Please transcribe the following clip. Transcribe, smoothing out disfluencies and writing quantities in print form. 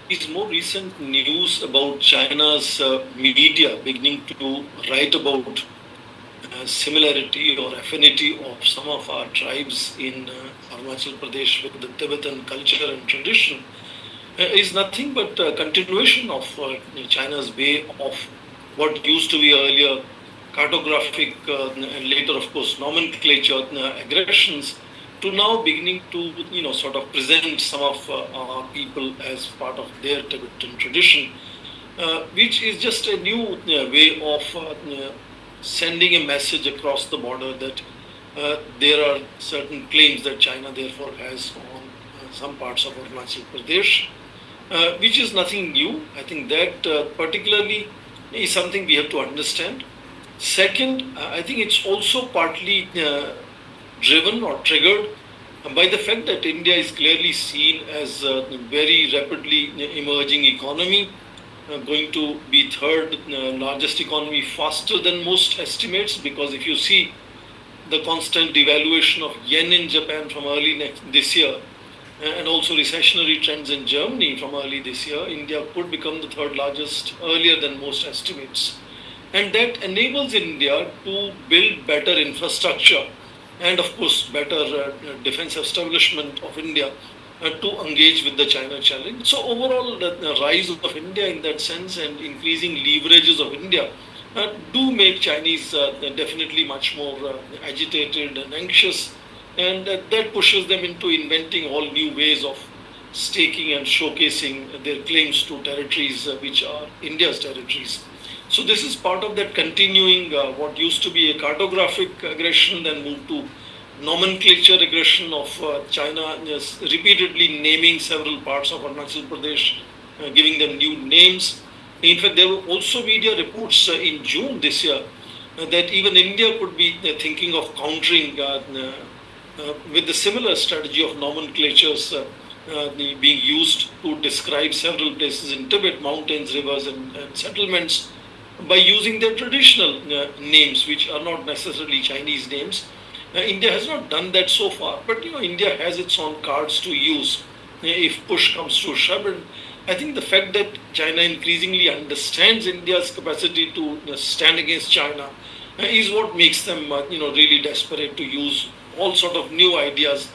these more recent news about China's media beginning to write about similarity or affinity of some of our tribes in Arunachal Pradesh with the Tibetan culture and tradition is nothing but a continuation of China's way of what used to be earlier cartographic and later, of course, nomenclature aggressions to now beginning to sort of present some of our people as part of their Tibetan tradition, which is just a new way of sending a message across the border that there are certain claims that China therefore has on some parts of Arunachal Pradesh, which is nothing new. I think that particularly is something we have to understand. Second, I think it's also partly driven or triggered by the fact that India is clearly seen as a very rapidly emerging economy, going to be third largest economy faster than most estimates, because if you see the constant devaluation of yen in Japan from early this year and also recessionary trends in Germany from early this year, India could become the third largest earlier than most estimates. And that enables India to build better infrastructure and, of course, better defense establishment of India to engage with the China challenge. So, overall, the rise of India in that sense and increasing leverages of India do make Chinese definitely much more agitated and anxious, and that pushes them into inventing all new ways of staking and showcasing their claims to territories which are India's territories. So this is part of that continuing what used to be a cartographic aggression, then moved to nomenclature aggression of China, repeatedly naming several parts of Arunachal Pradesh, giving them new names. In fact, there were also media reports in June this year that even India could be thinking of countering with the similar strategy of nomenclatures being used to describe several places in Tibet, mountains, rivers, and settlements by using their traditional names, which are not necessarily Chinese names. India has not done that so far, but India has its own cards to use if push comes to shove. And I think the fact that China increasingly understands India's capacity to stand against China is what makes them really desperate to use all sort of new ideas